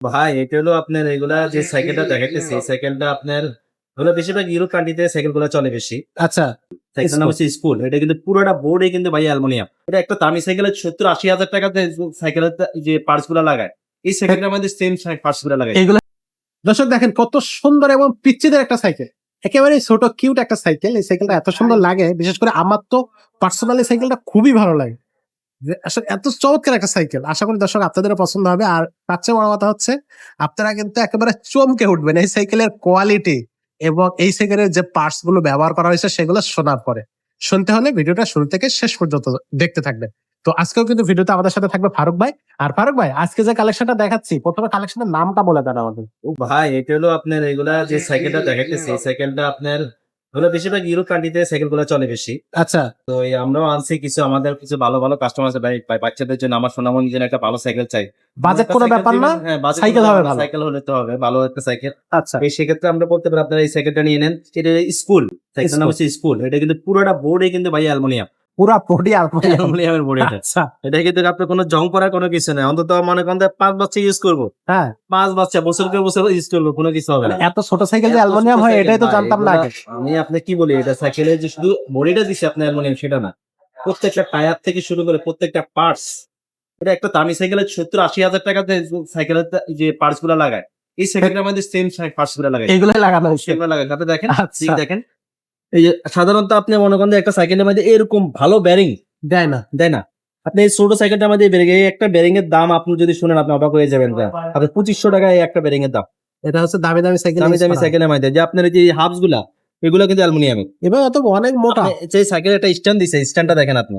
ভাই এটা হলো আপনার এগুলা যে সাইকেলটা দেখাইতেছে এই সাইকেলটা আপনার হলো বেশিরভাগ ইউরোপ কান্ট্রিতে সাইকেল গুলো চলে বেশি। আচ্ছা, সাইকেলের নাম স্কুল। হচ্ছে স্কুল। এটা কিন্তু পুরোটা বোর্ডে কিন্তু ভাই অ্যালুমিনিয়াম। এটা একটা দামি সাইকেলের 70-80 হাজার টাকাতে সাইকেলের যে পার্টস গুলা লাগায় এই সাইকেলটার মধ্যে সেম পার্টস গুলা লাগায়। এগুলো দর্শক দেখেন কত সুন্দর এবং পিচ্চিদের একটা সাইকেল, একেবারে ছোট কিউট একটা সাইকেল। এই সাইকেলটা এত সুন্দর লাগে, বিশেষ করে আমার তো পার্সোনালি সাইকেলটা খুবই ভালো লাগে। যে আসলে এত চমৎকার একটা সাইকেল, আশা করি দর্শক আপনাদেরও পছন্দ হবে। আর তার চেয়ে বড় কথা হচ্ছে আপনারা কিন্তু একেবারে চমকে উঠবেন এই সাইকেলের কোয়ালিটি এবং এই সাইকেলের যে পার্টস গুলো ব্যবহার করা হয়েছে সেগুলো শোনার পরে। শুনতে হলে ভিডিওটা শুরু থেকে শেষ পর্যন্ত দেখতে থাকবেন। তো আজকেও কিন্তু ভিডিওতে আমাদের সাথে থাকবে ফারুক ভাই। আর ফারুক ভাই, আজকে যে কালেকশনটা দেখাচ্ছি, প্রথমে কালেকশনের নামটা বলে দেন আমাদের। ভাই এটা হলো আপনার এগুলা যে সাইকেলটা দেখাইতেছে এই সাইকেলটা আপনার হলো বেশিরভাগ ইউরোপ কান্ট্রিতে সাইকেল গুলা চলে বেশি। আচ্ছা, তো এই আমরাও আনছি কিছু আমাদের কিছু ভালো ভালো কাস্টমার আছে ভাই ভাই বাচ্চাদের জন্য আমার সোনামণি যেন একটা ভালো সাইকেল চাই। বাজেট কোনো ব্যাপার না, হ্যাঁ বাজেট সাইকেল হবে ভালো। সাইকেল হলে তো হবে ভালো একটা সাইকেল। আচ্ছা, এই সেক্ষেত্রে আমরা বলতে পারি আপনারা এই সাইকেলটা নিয়ে নেন। এটা স্কুল সাইকেলের নাম হচ্ছে স্কুল। এটা কিন্তু পুরোটা বোর্ডে কিন্তু ভাই অ্যালুমিনিয়াম। পুরা বডি অ্যালুমিনিয়াম। অ্যালুমিনিয়ামের বোর্ড এটা। আচ্ছা, এটা কিন্তু আপনার কোনো জং পড়ার কোনো কিছু নেই। অন্তত মনে করেন যে 5 বাচ্চা ইউজ করবো, হ্যাঁ, 5 বাচ্চা বছরকে বছর ইউজ করবো, কোনো কিছু হবে না। এত ছোট সাইকেল যে এত অ্যালুমিনিয়াম ছোট হয় সাইকেল এটাই তো ভাই, জানতাম না এগুলা আগে। আমি আপনি কি বলি এটা সাইকেলের যে শুধু বডিটা দিছে আপনার অ্যালুমিনিয়াম সেটা না, প্রত্যেকটা টায়ার থেকে শুরু করে প্রত্যেকটা পার্টস। এটা একটা দামি সাইকেলের 70-80 হাজার টাকাতে সাইকেলের যে পার্টস গুলা লাগায় এই সাইকেলটার মধ্যে সেম পার্টস গুলা লাগায়। এগুলাই লাগানো হয়েছে। সেগুলো লাগায় তাতে দেখেন আচ্ছা, ঠিক দেখেন। এই যে সাধারণত আপনি মনে করেন যে একটা সাইকেলের মধ্যে এরকম ভালো ব্যারিং দেয় না। দেয় না। আপনি এই ছোট সাইকেলটার মধ্যে ব্যারিং, এই একটা ব্যারিং এর দাম আপনি যদি শুনেন আপনি অবাক হয়ে যাবেন। আপনি 2500 টাকা এই একটা ব্যারিং এর দাম। এটা হচ্ছে দামি দামি সাইকেল। দামি দামি সাইকেলের মধ্যে যে আপনার এই যে হাবস গুলা এগুলো কিন্তু অ্যালুমিনিয়ামের। এবার তো অনেক মোটা। আপনি যে সাইকেলের একটা স্ট্যান্ড দিছে স্ট্যান্ডটা দেখেন আপনি,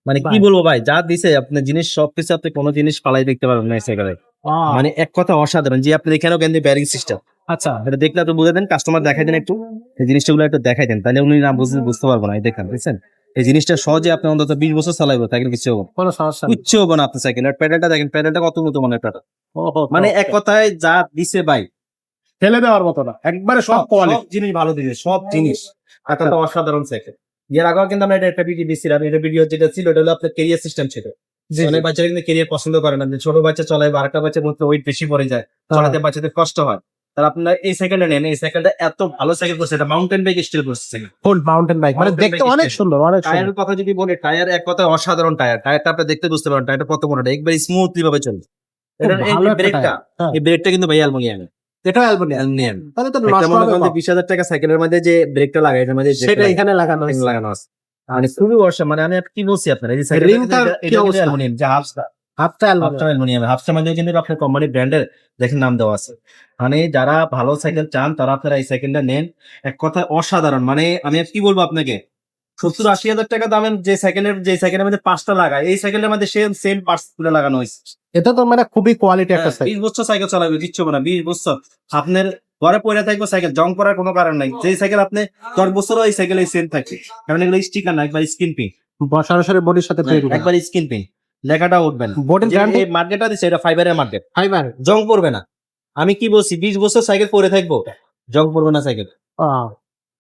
মানে কি ভাই। বলবো ভাই, যা দিছে আপনি জিনিস সবকিছু আপনি কোনো জিনিস ফালাই দেখতে পারবেন না এই সাইকেলে। মানে এক কথা অসাধারণ। যে আপনি এখানেও কিন্তু ব্যারিং সিস্টেম। আচ্ছা, এটা দেখলে আপনি বুঝে দেন, কাস্টমার দেখাই দেন একটু এই জিনিসটা গুলো একটু দেখাই দেন, তাহলে উনি না বুঝতে পারবো না। এই দেখেন বুঝছেন এই জিনিসটা সহজে আপনি অন্তত 20 বছর চালাইবো সাইকেল কিছু হবো কোনো সমস্যা নেই। কিচ্ছু হবো না আপনার সাইকেল। আর প্যাডেলটা দেখেন, প্যাডেলটা কত উন্নত মানের প্যাডেল। ওহো, মানে এক কথায় যা দিছে ভাই ফেলে দেওয়ার মতো না, একবারে সব সব কোয়ালিটি। জিনিস ভালো দিছে, সব জিনিস একটা তো অসাধারণ সাইকেল। এর আগেও কিন্তু আমরা এটা একটা ভিডিও দিচ্ছিলাম। এটা ভিডিও যেটা ছিল এটা হলো আপনার কেরিয়ার সিস্টেম ছিল। অনেক বাচ্চারা কিন্তু কেরিয়ার পছন্দ করে না, যে ছোট বাচ্চা চলায় বা আরেকটা বাচ্চার মধ্যে ওয়েট বেশি পড়ে যায়, চলাতে বাচ্চাদের কষ্ট হয়। তাহলে আপনার এই সাইকেলটা নেন, এই সাইকেলটা এত ভালো সাইকেল করছে, এটা মাউন্টেন বাইক স্টিল করছে। ফুল মাউন্টেন বাইক, মানে Mountain দেখতে bike অনেক style। সুন্দর, অনেক সুন্দর। টায়ারের কথা যদি বলি, টায়ার এক কথায় অসাধারণ টায়ার। টায়ারটা আপনি দেখতে বুঝতে পারেন টায়ারটা কত মোটা, একবার স্মুথলি ভাবে চলে। খুব এটার এই ভালো যে একটা ব্রেকটা, টায়ার। হ্যাঁ, এই ব্রেকটা কিন্তু ভাই অ্যালুমিনিয়াম। এটাও অ্যালুমিনিয়াম। অ্যালুমিনিয়াম তাহলে তো একটা নষ্ট মনে হবে করেন যে কম। 20,000 টাকা সাইকেলের মধ্যে যে ব্রেকটা লাগায় এটার মধ্যে সেটা এখানে লাগানো হয়েছে। লাগানো আছে। মানে খুবই অসাম। মানে আমি কি বলছি আপনার, এই যে সাইকেলটা রিংটার কি এটা অবস্থা? অ্যালুমিনিয়াম যে হাফটা হাফটা হাফটা অ্যালুমিনিয়াম। অ্যালুমিনিয়াম, হাফটার মধ্যে কিন্তু আপনার কোম্পানি ব্র্যান্ডের দেখেন নাম দেওয়া আছে। মানে যারা ভালো সাইকেল চান তারা আপনারা এই সাইকেলটা নেন। এক কথায় অসাধারণ। মানে আমি আর কি বলবো আপনাকে, 70-80 হাজার টাকা দামের যে সাইকেলের মধ্যে 5টা লাগায় এই সাইকেলের মধ্যে সেম পার্টস গুলো লাগানো হয়েছে। এটা তো মানে খুবই কোয়ালিটি একটা সাইকেল। 20 বছর সাইকেল চালাবে কিচ্ছু হবে না। 20 বছর আপনার ঘরে পড়ে থাকবে সাইকেল, জং করার কোনো কারণ নাই। যে সাইকেল আপনি 10 বছরও এই সাইকেল সেম থাকে, কারণ এগুলো স্টিকার না, একবার স্ক্রিন প্রিন্ট। সরাসরি বডির সাথে তৈরি করা। একবার স্ক্রিন প্রিন্ট, লেখাটা উঠবে না। বডির গ্যারান্টি এই মার্কেটটা দিচ্ছে এটা ফাইবারের মার্কেট, ফাইবার। জং পড়বে না। আমি কি বলছি, 20 বছর সাইকেল পরে থাকবো, জং পড়বে না সাইকেল।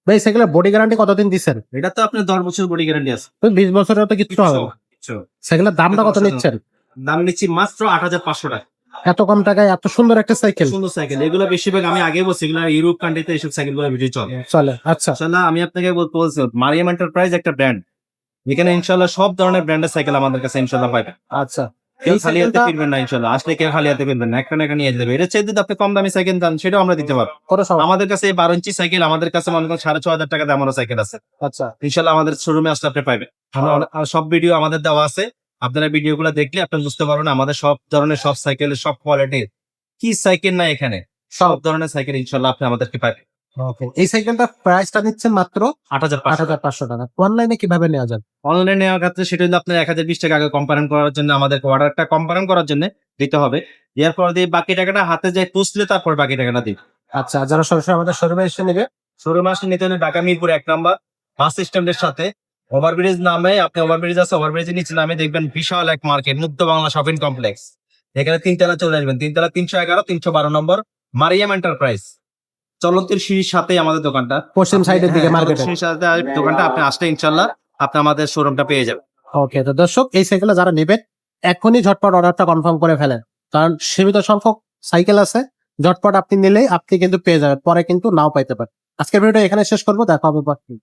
ভাই সাইকেলের বডি গ্যারান্টি কতদিন দিচ্ছেন? এটা তো আপনার 10 বছর বডি গ্যারান্টি আছে। 20 বছরেও তো কিচ্ছু হবে না। কিচ্ছু। সাইকেলের দামটা কত নিচ্ছেন? দাম নিচ্ছি মাত্র 8,500 টাকা। এত কম টাকায় এত সুন্দর একটা সাইকেল সুন্দর সাইকেল। এগুলো বেশিরভাগ আমি আগে বলছি এগুলো ইউরোপ কান্ট্রিতে এইসব সাইকেল গুলো ভিডিও চলে। চলে। আচ্ছা, ইনশাল্লাহ আমি আপনাকে বলছি মারিয়াম এন্টারপ্রাইজ একটা ব্র্যান্ড, এখানে ইনশাল্লাহ সব ধরনের ব্র্যান্ডের সাইকেল আমাদের কাছে ইনশাল্লাহ পাবেন। আচ্ছা। কেউ এই খালি হাতে সাইকেলটা ফিরবেন না ইনশাল্লাহ। আসলে কেউ খালি হাতে ফিরবেন না, একটা না একটা নিয়ে যেতে হবে। এটা চাইতে যদি আপনি কম দামি সাইকেল দেন সেটাও আমরা দিতে পারবো। কত সময়? আমাদের কাছে 12 ইঞ্চি সাইকেল আমাদের কাছে মনে করেন 6,500 টাকা দামেরও সাইকেল আছে। আচ্ছা, ইনশাল্লাহ আমাদের শোরুমে আসলে আপনি পাইবেন। আর সব ভিডিও আমাদের দেওয়া আছে, আপনারা ভিডিও গুলো দেখলে আপনি বুঝতে পারবেন আমাদের সব ধরনের সব সাইকেলের সব কোয়ালিটির কি সাইকেল না, এখানে সব ধরনের সাইকেল ইনশাল্লাহ আপনি আমাদেরকে পাবেন। ওকে। এই সাইকেলটা প্রাইসটা নিচ্ছেন মাত্র 8,500। 8,500 টাকা। অনলাইনে কিভাবে নেওয়া যাবে? অনলাইনে নেওয়ার ক্ষেত্রে সেটা হলো আপনার 1,020 টাকা আগে কম্পারেন করার জন্য আমাদের অর্ডারটা কম্পারেন করার জন্য দিতে হবে। দেওয়ার পর দিয়ে বাকি টাকাটা হাতে যায় পৌঁছলে তারপর বাকি টাকাটা দিই। আচ্ছা, যারা সরাসরি আমাদের শোরুমে এসে নেবে। শোরুমে আসলে নিতে হলে ঢাকা মিরপুর 1 নাম্বার বাস স্ট্যান্ডের সাথে ওভারব্রিজ নামে, আপনি ওভারব্রিজ আছে, ওভারব্রিজের নিচে নামে দেখবেন বিশাল এক মার্কেট মুক্ত বাংলা শপিং কমপ্লেক্স। এখানে 3 তলা চলে আসবেন, 3 তলা 311 312 নম্বর মারিয়াম এন্টারপ্রাইজ। চলন্তির সিঁড়ির সাথে আমাদের দোকানটা, পশ্চিম সাইডের দিকে মার্কেটে। চলন্তির সিঁড়ির সাথে দোকানটা, আপনি আসলে ইনশাল্লাহ আপনি আমাদের শোরুমটা পেয়ে যাবেন। ওকে, তো দর্শক এই সাইকেলে যারা নেবেন এখনই ঝটপট অর্ডারটা কনফার্ম করে ফেলেন, কারণ সীমিত সংখ্যক সাইকেল আছে, ঝটপট আপনি নিলেই আপনি কিন্তু পেয়ে যাবেন, পরে কিন্তু নাও পাইতে পারেন। আজকের ভিডিওটা এখানে শেষ করবো, দেখা হবে পরে।